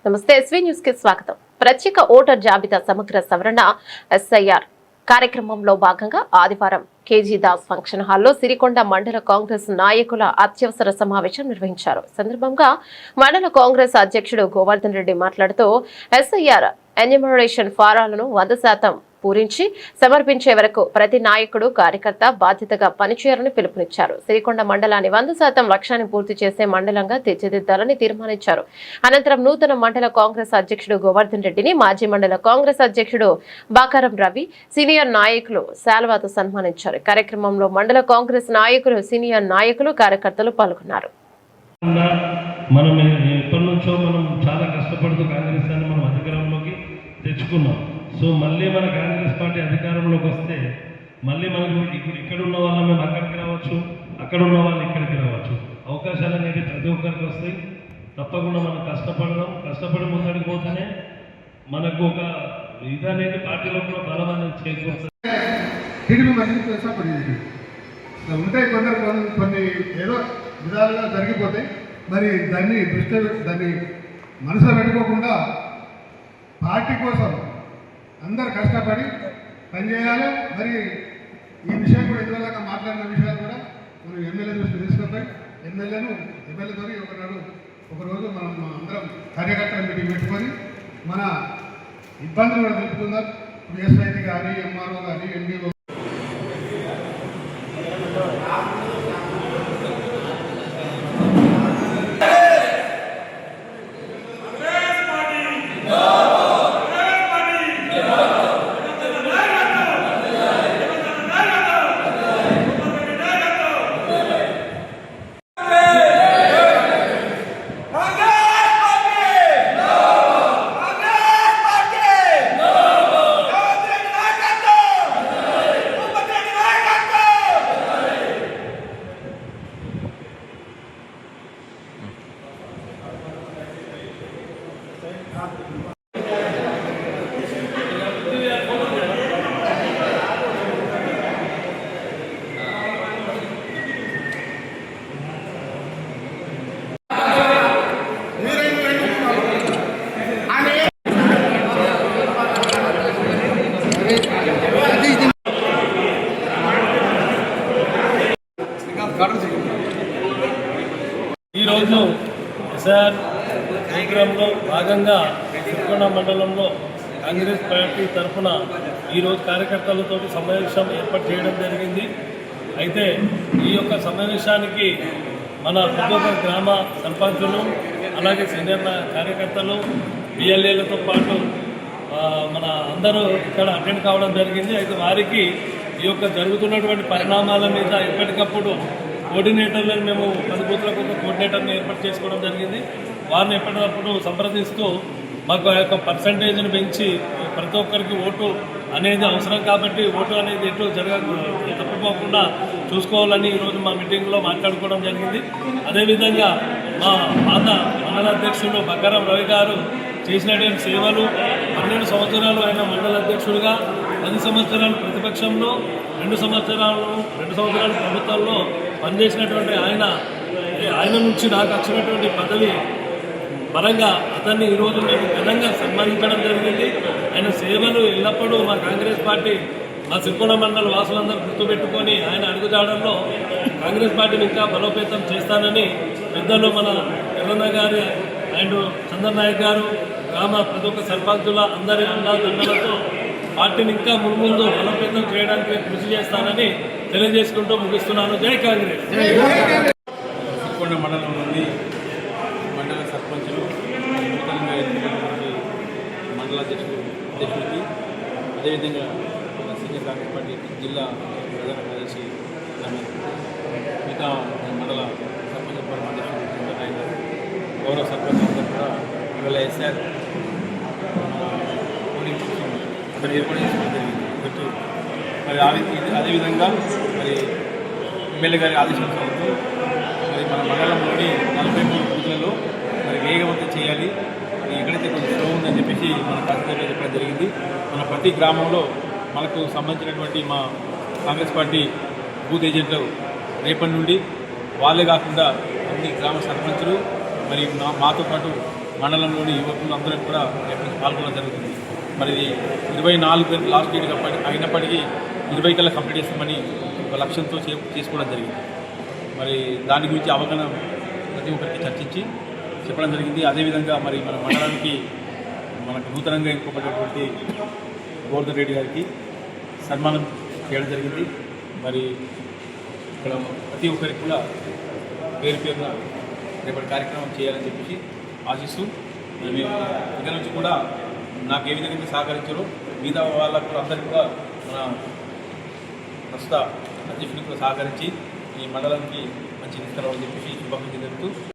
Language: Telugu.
నమస్తే ఎస్వీ న్యూస్ కి స్వాగతం. ప్రత్యేక ఓటర్ జాబితా సమగ్ర సవరణ ఎస్ఐఆర్ కార్యక్రమంలో భాగంగా ఆదివారం కేజీ దాస్ ఫంక్షన్ హాల్లో సిరికొండ మండల కాంగ్రెస్ నాయకుల అత్యవసర సమావేశం నిర్వహించారు. సందర్భంగా మండల కాంగ్రెస్ అధ్యక్షుడు గోవర్ధన్ రెడ్డి మాట్లాడుతూ ఎస్ఐఆర్ ఎన్యూమరేషన్ ఫారాలను 100% పూరించి సమర్పించే వరకు ప్రతి నాయకుడు కార్యకర్త బాధ్యతగా పనిచేయాలని పిలుపునిచ్చారు. సిరికొండ మండలాన్ని 100% లక్ష్యాన్ని పూర్తి చేసే మండలంగా తీర్చిదిద్దాలని తీర్మానించారు. అనంతరం నూతన మండల కాంగ్రెస్ అధ్యక్షుడు గోవర్ధన్ రెడ్డిని మాజీ మండల కాంగ్రెస్ అధ్యక్షుడు బాకారం రవి సీనియర్ నాయకులు శాల్వాతో సన్మానించారు. కార్యక్రమంలో మండల కాంగ్రెస్ నాయకులు, సీనియర్ నాయకులు, కార్యకర్తలు పాల్గొన్నారు. మనం ఎప్పటి నుంచో మనం చాలా కష్టపడుతూ కాంగ్రెస్ అని మనం అధికారంలోకి తెచ్చుకున్నాం. సో మళ్ళీ మన కాంగ్రెస్ పార్టీ అధికారంలోకి వస్తే మళ్ళీ మనకు ఇప్పుడు ఇక్కడ ఉన్న వాళ్ళం మేము అక్కడికి రావచ్చు, అక్కడ ఉన్న వాళ్ళు ఇక్కడికి రావచ్చు. అవకాశాలు అనేవి ప్రతి ఒక్కరికి వస్తాయి. తప్పకుండా మనం కష్టపడి ముందడికి పోతేనే మనకు ఒక ఇది అనేది పార్టీలో కూడా బలం అనేది చేకూరుతుంది. ఉంటాయి కొన్ని ఏదో విధాలుగా జరిగిపోతాయి. మరి దాన్ని మనసులో పెట్టుకోకుండా పార్టీ కోసం అందరు కష్టపడి పనిచేయాలి. మరి ఈ విషయం కూడా ఇదివరకు మాట్లాడిన విషయాలు కూడా మనం ఎమ్మెల్యే దృష్టి తీసుకుపోయి ఎమ్మెల్యేతో ఒకరోజు మనం అందరం కార్యకర్తల మీటింగ్ పెట్టుకొని మన ఇబ్బందులు కూడా తెలుపుకుందాం. ఎస్ఐటి కానీ, ఎంఆర్ఓ కానీ, ఎండిఓ ఈరోజు ఎస్ఆర్ ప్రోగ్రాంలో భాగంగా సిరికొండ మండలంలో కాంగ్రెస్ పార్టీ తరఫున ఈరోజు కార్యకర్తలతో సమావేశం ఏర్పాటు చేయడం జరిగింది. అయితే ఈ యొక్క సమావేశానికి మన ప్రతి గ్రామ సర్పంచులు, అలాగే సీనియర్ కార్యకర్తలు, బిఎల్ఏలతో పాటు మన అందరూ ఇక్కడ అటెండ్ కావడం జరిగింది. అయితే వారికి ఈ యొక్క జరుగుతున్నటువంటి పరిణామాల మీద ఎప్పటికప్పుడు కోఆర్డినేటర్లను మేము 10 బూత్లకు ఒక కోఆర్డినేటర్ని ఏర్పాటు చేసుకోవడం జరిగింది. వారిని ఎప్పటికప్పుడు సంప్రదిస్తూ మాకు ఆ యొక్క పర్సంటేజ్ని పెంచి ప్రతి ఒక్కరికి ఓటు అనేది అవసరం కాబట్టి ఓటు అనేది ఎటు తప్పిపోకుండా చూసుకోవాలని ఈరోజు మా మీటింగ్లో మాట్లాడుకోవడం జరిగింది. అదేవిధంగా మా పాత మండల అధ్యక్షుడు బాకారం రవి గారు చేసినటువంటి సేవలు, 12 సంవత్సరాలు ఆయన మండల అధ్యక్షుడిగా, 10 సంవత్సరాలు ప్రతిపక్షంలో, 2 సంవత్సరాలు ప్రభుత్వంలో పనిచేసినటువంటి ఆయన నుంచి నాకు వచ్చినటువంటి పదవి పరంగా అతన్ని ఈరోజు మేము ఘనంగా సన్మానించడం జరిగింది. ఆయన సేవలు ఎల్లప్పుడూ మా కాంగ్రెస్ పార్టీ, మా సిరికొండ మండల వాసులందరూ గుర్తుపెట్టుకొని ఆయన అడుగుజాడల్లో కాంగ్రెస్ పార్టీని ఇంకా బలోపేతం చేస్తానని పెద్దలు మన ఎర్రన్న గారి అండ్ చంద్ర నాయక్ గారు, గ్రామ ప్రతి ఒక్క సర్పంచుల అందరి అండదండలతో పార్టీని ఇంకా ముందు బలోపేతం చేయడానికి కృషి చేస్తానని తెలియజేసుకుంటూ ముగిస్తున్నాను. జై కాంగ్రెస్. సిరికొండ మండలం నుండి మండల సర్పంచులు, నూతనంగా ఎన్నికైనటువంటి మండల అధ్యక్షుడికి, అదేవిధంగా సీనియర్ కాంగ్రెస్ పార్టీ జిల్లా ప్రధాన కార్యదర్శి మిగతా మండల సర్పంచ్ ఫోరం అధ్యక్షుడు చంద్రనాయక్ గారు, గౌరవ సర్పంచ్ అందరూ కూడా ఇవాళ ఎస్ఆర్ పోలింగ్ స్టేషన్ అక్కడ ఏర్పాటు చేసుకోవడం జరిగింది. మరి అదేవిధంగా మరి ఎమ్మెల్యే గారి ఆదేశానుసారంతో మరి మన మండలంలోని 43 బూతులలో మరి వేగవంతం చేయాలి, ఎక్కడైతే కొంచెం స్లో ఉందని చెప్పేసి మన తహసీల్దార్ చెప్పడం జరిగింది. మన ప్రతి గ్రామంలో మనకు సంబంధించినటువంటి మా కాంగ్రెస్ పార్టీ బూత్ ఏజెంట్లు రేపటి నుండి వాళ్ళే కాకుండా అన్ని గ్రామ సర్పంచులు మరి మాతో పాటు మండలంలోని యువకులు అందరూ కూడా పాల్గొనడం జరుగుతుంది. మరి ఇది 24 లాస్ట్ డేట్ అయినప్పటికీ 20 కల్లా కంప్లీట్ చేస్తామని ఒక లక్ష్యంతో చేసుకోవడం జరిగింది. మరి దాని గురించి అవగాహన ప్రతి ఒక్కరికి చర్చించి చెప్పడం జరిగింది. అదేవిధంగా మరి మన మండలానికి మనకు నూతనంగా ఎన్నుకోబడినటువంటి గోవర్ధన్ రెడ్డి గారికి సన్మానం చేయడం జరిగింది. మరి ఇక్కడ ప్రతి ఒక్కరికి కూడా పేరు పేరున రేపటి కార్యక్రమం చేయాలని చెప్పేసి ఆశిస్తూ మేము ఇక్కడ నుంచి కూడా నాకు ఏ విధంగా సహకరించారో మిగతా వాళ్ళకు కూడా అందరికీ కూడా మన ప్రస్తుత అధ్యక్షుడికి కూడా సహకరించి ఈ మండలానికి మంచి తీసుకురావాలని చెప్పేసి శుభాకాంక్షలు తెలుపుతూ